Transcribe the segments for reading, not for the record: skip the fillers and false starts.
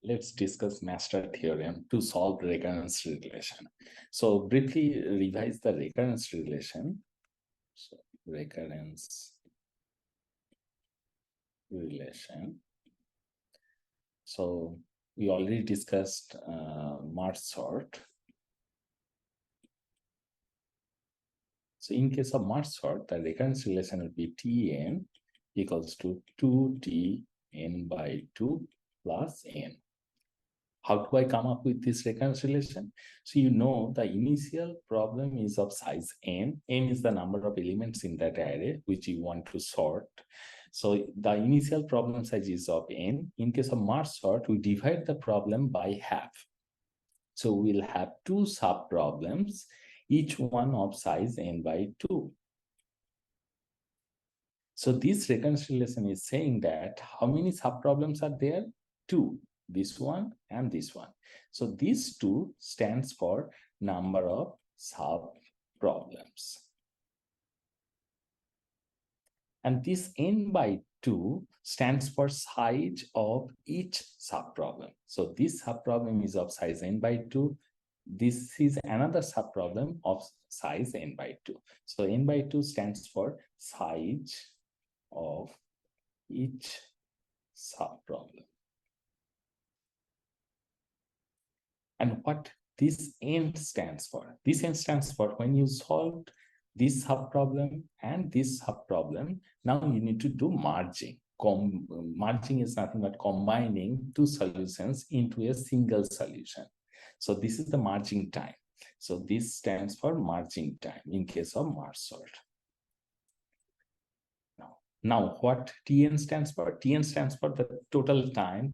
let's discuss master theorem to solve recurrence relation. So briefly revise the recurrence relation. So recurrence relation. So we already discussed merge sort. So in case of merge sort, the recurrence relation will be Tn equals to 2Tn by 2 plus n. How do I come up with this recurrence relation? So you know the initial problem is of size n. N is the number of elements in that array which you want to sort. So the initial problem size is of n. In case of merge sort, we divide the problem by half. So we'll have two sub-problems, each one of size n by 2. So this recurrence relation is saying that how many sub-problems are there? 2. This one and this one. So these 2 stands for number of sub-problems. And this n by 2 stands for size of each sub-problem. So this sub-problem is of size n by 2. This is another sub-problem of size n by 2. So n by 2 stands for size of each sub-problem. And what this n stands for? This n stands for when you solved this sub-problem and this sub-problem, now you need to do merging. Merging is nothing but combining two solutions into a single solution. So this is the merging time. So this stands for merging time in case of merge sort. Now what Tn stands for? Tn stands for the total time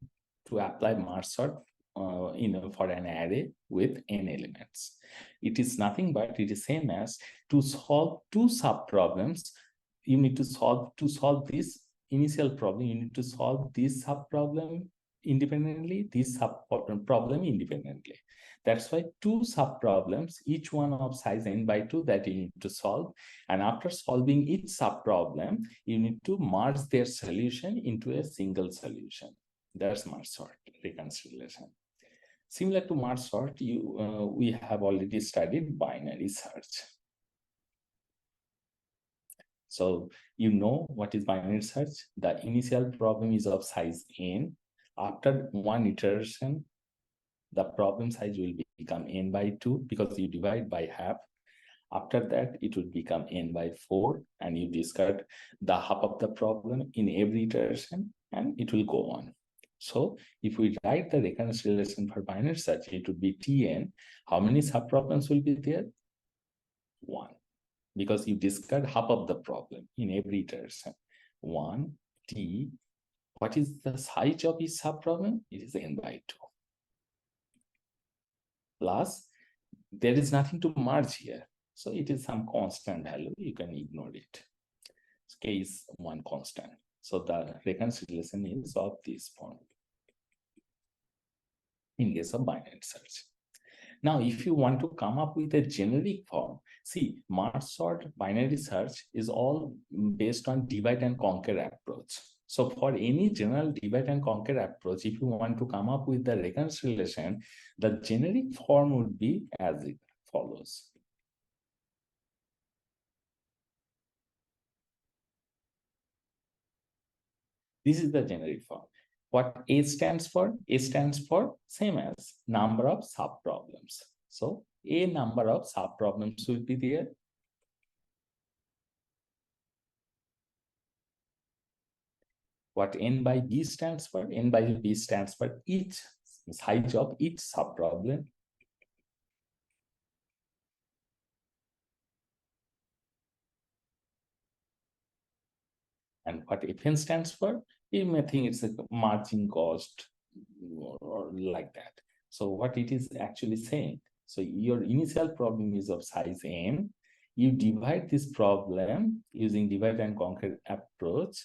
to apply merge sort for an array with n elements. It is nothing but it is same as to solve two sub-problems. You need to solve this initial problem. You need to solve this sub-problem independently, this sub-problem independently. That's why two sub-problems, each one of size n by 2 that you need to solve. And after solving each sub-problem, you need to merge their solution into a single solution. That's merge sort recurrence relation. Similar to merge sort, we have already studied binary search. So you know what is binary search? The initial problem is of size n. After one iteration, the problem size will become n by 2 because you divide by half. After that, it will become n by 4, and you discard the half of the problem in every iteration, and it will go on. So if we write the recurrence relation for binary search, it would be Tn. How many sub-problems will be there? 1. Because you discard half of the problem in every iteration. 1 T. What is the size of each sub-problem? It is n by 2. Plus, there is nothing to merge here. So it is some constant value. You can ignore it. K is one constant. So the recurrence relation is of this form in case of binary search. Now, if you want to come up with a generic form, see, merge sort binary search is all based on divide and conquer approach. So for any general divide and conquer approach, if you want to come up with the recurrence relation, the generic form would be as it follows. This is the generic form. What A stands for? A stands for same as number of sub-problems. So a number of sub-problems will be there. What n by b stands for? N by b stands for each size of each sub-problem. And what Fn stands for? You may think it's a margin cost or like that. So what it is actually saying, so your initial problem is of size n. You divide this problem using divide and conquer approach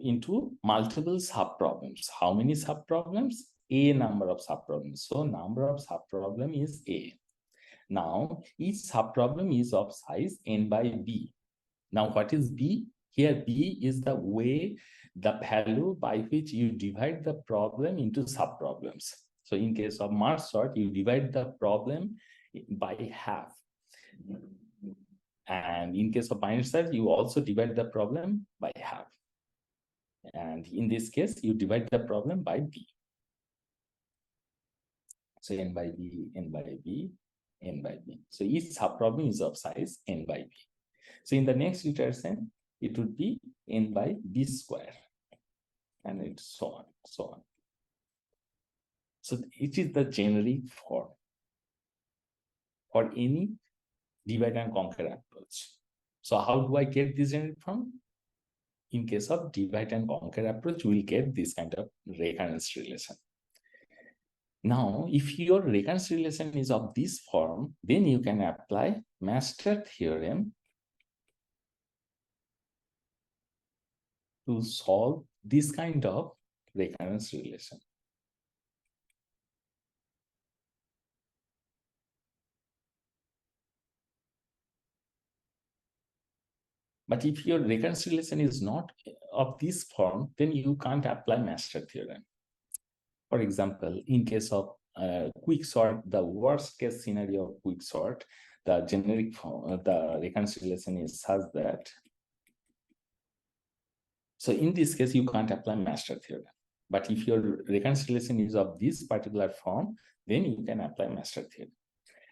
into multiple sub-problems. How many sub-problems? A number of sub-problems. So number of sub-problem is A. Now each sub-problem is of size n by b. Now what is b? Here b is the way the value by which you divide the problem into subproblems. So in case of merge sort, you divide the problem by half. And in case of binary search, you also divide the problem by half. And in this case, you divide the problem by b. So n by b, n by b, n by b. So each subproblem is of size n by b. So in the next iteration, it would be n by b square, and it's so on, so on. So it is the generic form for any divide and conquer approach. So how do I get this generic form? In case of divide and conquer approach, we will get this kind of recurrence relation. Now, if your recurrence relation is of this form, then you can apply Master Theorem to solve this kind of recurrence relation. But if your recurrence relation is not of this form, then you can't apply Master Theorem. For example, in case of quicksort, the worst case scenario of quicksort, the generic form, the recurrence relation is such that. So in this case, you can't apply Master Theorem. But if your recurrence relation is of this particular form, then you can apply Master Theorem.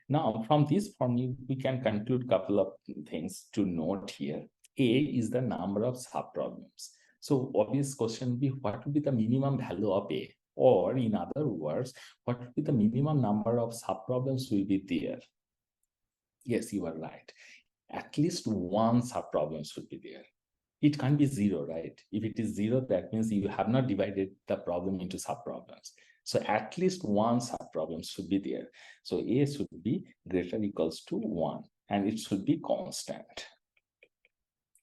Now, from this form, we can conclude a couple of things to note here. A is the number of subproblems. So obvious question would be, what would be the minimum value of A? Or in other words, what would be the minimum number of subproblems will be there? Yes, you are right. At least one subproblem should be there. It can't be zero, right? If it is zero, that means you have not divided the problem into subproblems. So at least one subproblem should be there. So A should be greater or equals to 1, and it should be constant.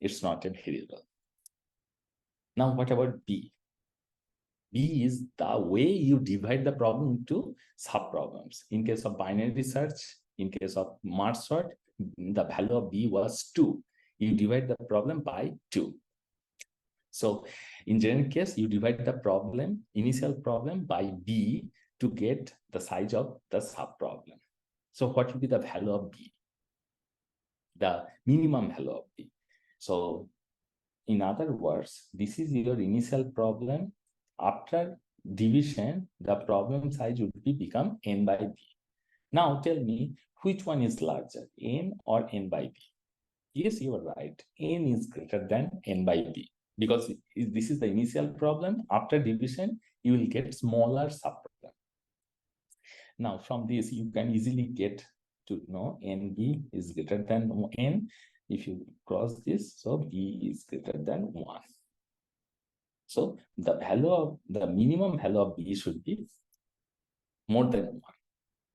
It's not a variable. Now, what about B? B is the way you divide the problem into subproblems. In case of binary search, in case of merge sort, the value of B was 2. You divide the problem by 2. So in general case, you divide the problem, initial problem, by B to get the size of the subproblem. So what will be the value of B? The minimum value of B. So in other words, this is your initial problem. After division, the problem size would become n by b. Now tell me, which one is larger, n or n by b? Yes, you are right. N is greater than n by b, because this is the initial problem. After division, you will get smaller subproblem. Now from this, you can easily get to know nb is greater than n. If you cross this, so b is greater than 1. So the value of the minimum value of b should be more than 1.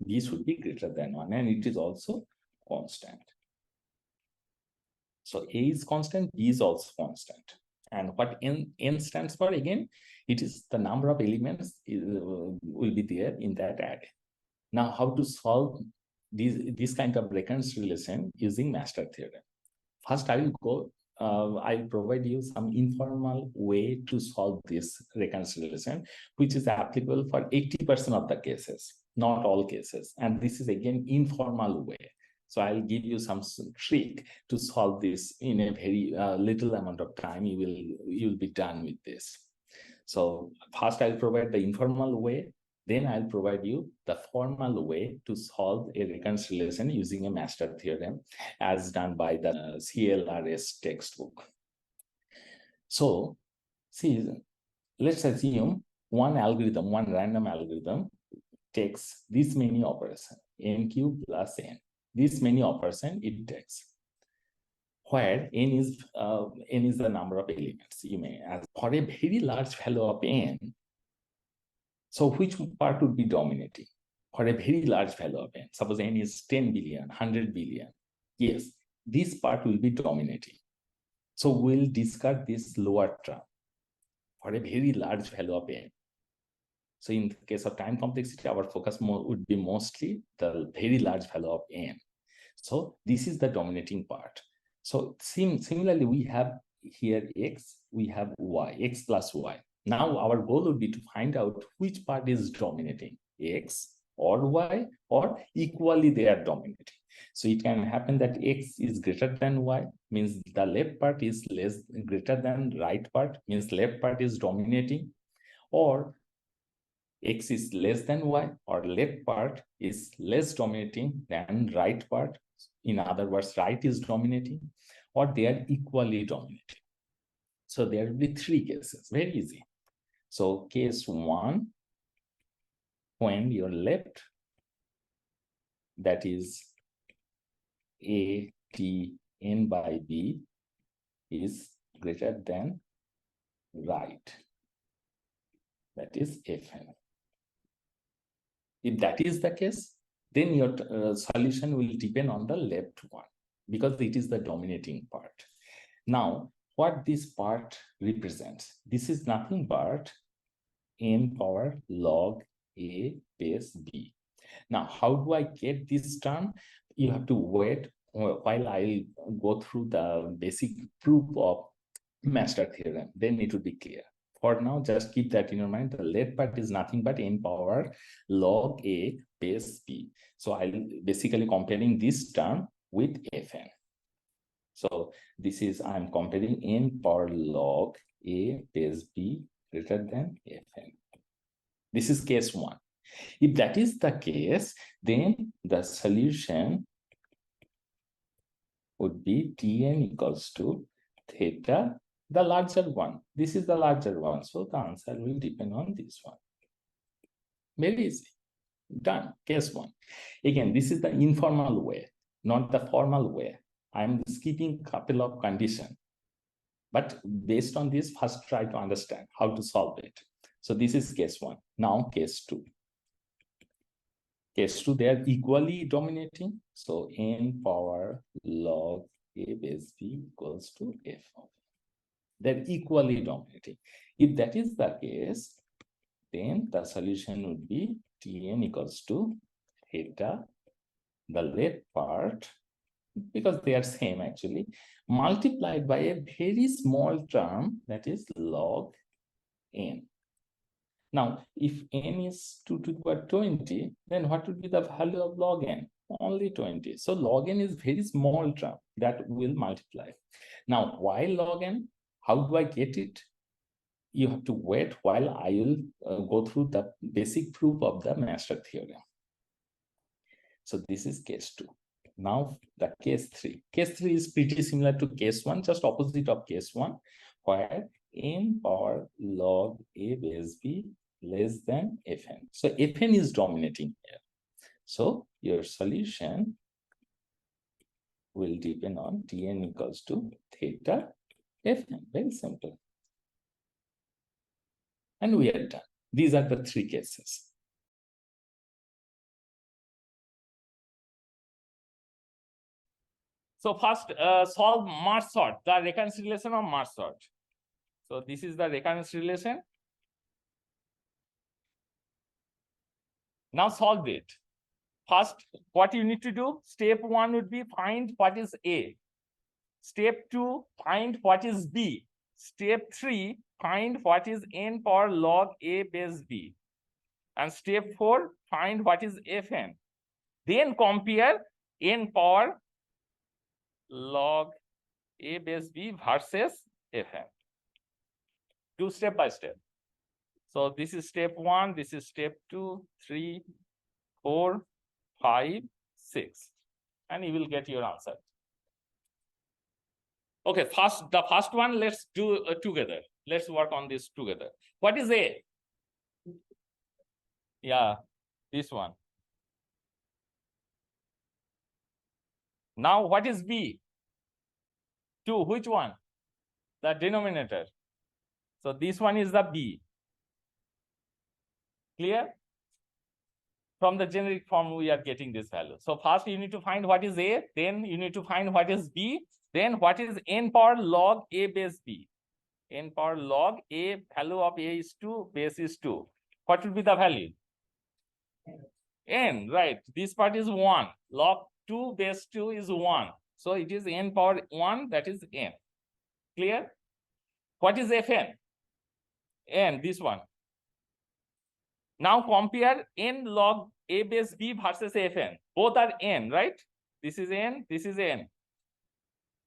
B should be greater than 1, and it is also constant. So A is constant, B is also constant. And what n stands for, again, it is the number of elements will be there in that array. Now, how to solve this kind of recurrence relation using Master Theorem? First, I will go. I'll provide you some informal way to solve this recurrence relation, which is applicable for 80% of the cases, not all cases. And this is again informal way. So I'll give you some trick to solve this in a very little amount of time. You'll be done with this. So first I'll provide the informal way. Then I'll provide you the formal way to solve a recurrence relation using a Master Theorem as done by the CLRS textbook. So, see, let's assume one random algorithm takes this many operations, n cubed plus n. This many operations it takes, where n is the number of elements. You may ask, for a very large value of n, so which part would be dominating? For a very large value of n, suppose n is 10 billion, 100 billion. Yes, this part will be dominating. So we'll discard this lower term for a very large value of n. So in the case of time complexity, our focus would be mostly the very large value of n. So this is the dominating part. So similarly, we have here x, we have y, x plus y. Now our goal would be to find out which part is dominating, x or y, or equally they are dominating. So it can happen that x is greater than y, means the left part is greater than right part, means left part is dominating, or x is less than y, or left part is less dominating than right part. In other words, right is dominating, or they are equally dominating. So there will be three cases, very easy. So case one, when your left, that is a t n by b, is greater than right, that is fn. If that is the case, then your solution will depend on the left one, because it is the dominating part. Now, what this part represents, this is nothing but n power log a base b. Now, how do I get this term? You have to wait while I go through the basic proof of Master Theorem. Then it will be clear. For now, just keep that in your mind. The left part is nothing but n power log a base b. So I'll basically comparing this term with fn. So this is, I'm comparing n power log a base b greater than fn. This is case one. If that is the case, then the solution would be Tn equals to theta, the larger one. This is the larger one. So the answer will depend on this one. Very easy. Done. Case one. Again, this is the informal way, not the formal way. I'm skipping a couple of conditions. But based on this, first try to understand how to solve it. So this is case one. Now case two. Case two, they are equally dominating. So n power log a base b equals to f of n. They're equally dominating. If that is the case, then the solution would be Tn equals to theta, the left part, because they are same actually, multiplied by a very small term, that is log n. Now, if n is 2 to the power 20, then what would be the value of log n? Only 20. So log n is very small term that will multiply. Now, why log n? How do I get it? You have to wait while I will go through the basic proof of the Master Theorem. So this is case two. Now the case three. Case three is pretty similar to case one, just opposite of case one, where n power log a base b less than fn. So fn is dominating here. So your solution will depend on Tn equals to theta fn. Very simple. And we are done. These are the three cases. So first, solve merge sort, the recurrence relation of merge sort. So this is the recurrence relation. Now solve it. First, what you need to do, step one would be find what is A. Step two, find what is B. Step three, find what is n power log a base b. And step four, find what is fn. Then compare n power log a base b versus fn. Do step by step. So this is step one, this is step 2, 3, 4, 5, 6. And you will get your answer. Okay, the first one, let's do together. Let's work on this together. What is A? Yeah, this one. Now, what is B? 2, which one? The denominator. So this one is the B. Clear? From the generic form, we are getting this value. So first you need to find what is A, then you need to find what is B, then what is n power log a base b. N power log a, value of a is 2, base is 2. What will be the value? N, right. This part is 1. Log 2 base 2 is 1. So it is n power 1, that is n. Clear? What is Fn? N, this one. Now compare n log a base b versus Fn. Both are n, right? This is n, this is n.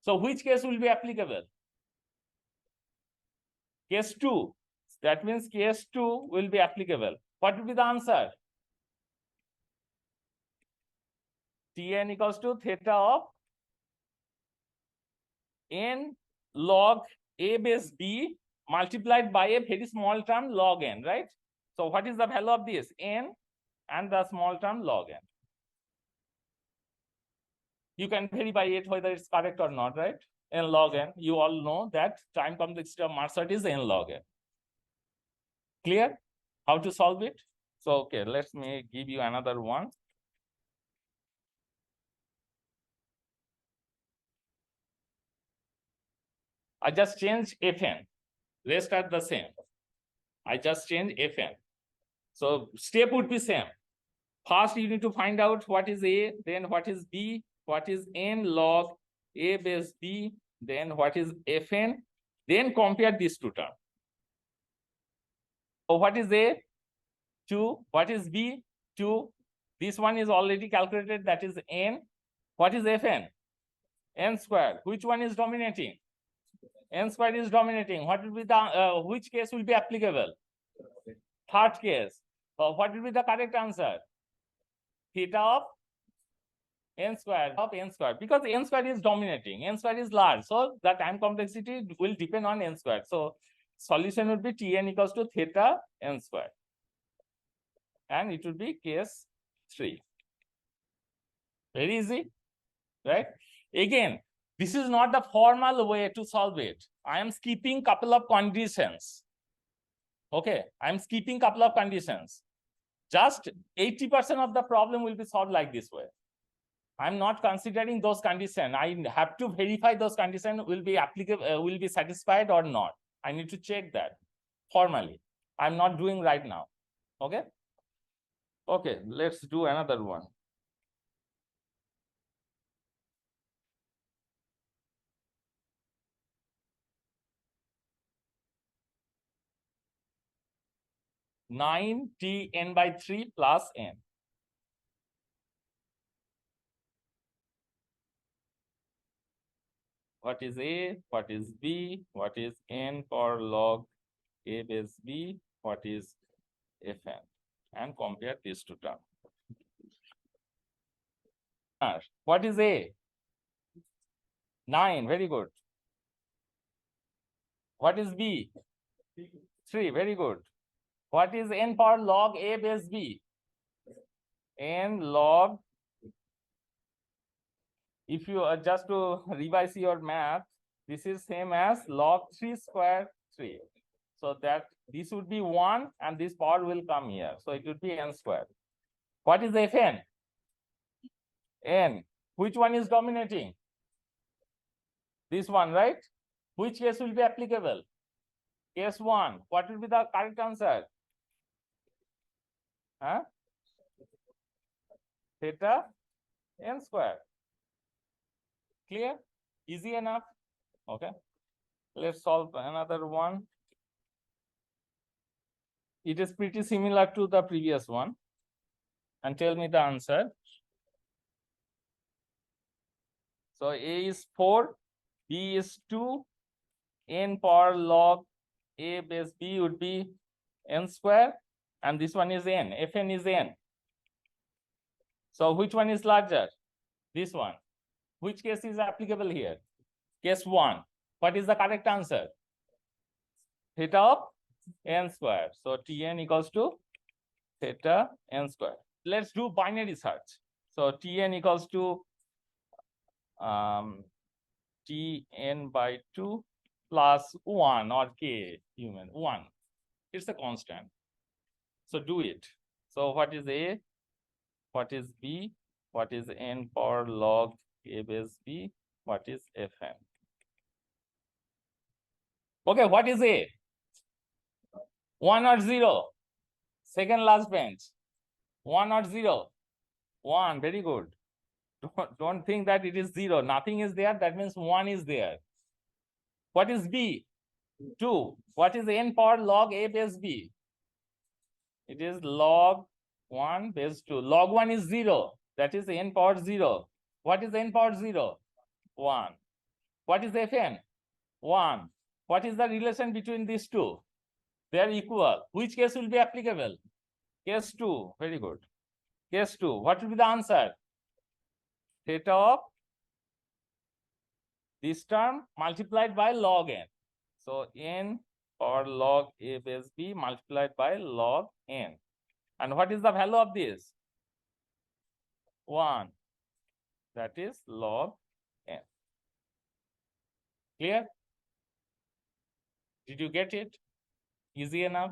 So which case will be applicable? Case 2. That means case 2 will be applicable. What will be the answer? Tn equals to theta of n log a base b multiplied by a very small term log n, right? So what is the value of this? N and the small term log n. You can verify it whether it's correct or not, right? N log n. You all know that time complexity of Master is n log n. Clear? How to solve it? So, okay, let me give you another one. I just changed Fn. Rest are the same. I just changed Fn. So step would be same. First, you need to find out what is A, then what is B, what is n log A base B, then what is Fn, then compare these two terms. So what is A? 2. What is B? 2. This one is already calculated, that is n. What is Fn? N square. Which one is dominating? N square is dominating. What will be the which case will be applicable? Third case. What will be the correct answer? Theta of n square because n square is dominating, n square is large, so the time complexity will depend on n square. So solution would be Tn equals to theta n square, and it would be case 3. Very easy, right? Again, this is not the formal way to solve it. I am skipping couple of conditions. Okay, I am skipping couple of conditions. Just 80% of the problem will be solved like this way. I'm not considering those conditions. I have to verify those conditions will be applicable, will be satisfied or not. I need to check that formally. I'm not doing right now. Okay. Okay, let's do another one. Nine Tn by 3 plus n. What is A? What is B? What is n for log A base B? What is Fn? And compare these two terms. What is A? 9. Very good. What is B? 3. Very good. What is n power log A base B? N log, if you just to revise your math, this is same as log 3 square 3. So that this would be 1 and this power will come here. So it would be n square. What is Fn? N. Which one is dominating? This one, right? Which case will be applicable? Case 1. What will be the correct answer? Huh? Theta n square. Clear? Easy enough. Okay. Let's solve another one. It is pretty similar to the previous one. And tell me the answer. So A is 4, B is 2, n power log A base B would be n square, and this one is n. Fn is n. So which one is larger? This one. Which case is applicable here? Case 1. What is the correct answer? Theta of n square. So Tn equals to theta n square. Let's do binary search. So Tn equals to Tn by 2 plus 1 or k human 1. It's a constant. So do it. So what is A? What is B? What is n power log A base B? What is Fn? Okay, what is A? 1 or 0? Second last bench. 1 or 0? 1. Very good. Don't think that it is 0. Nothing is there. That means 1 is there. What is b? 2. What is n power log a base b? It is log 1 base 2. Log 1 is 0. That is n power 0. What is n power 0? 1. What is fn? 1. What is the relation between these two? They are equal. Which case will be applicable? Case 2. Very good. Case 2. What will be the answer? Theta of this term multiplied by log n. So n or log a base b multiplied by log n. And what is the value of this? 1. That is log n. Clear? Did you get it? Easy enough?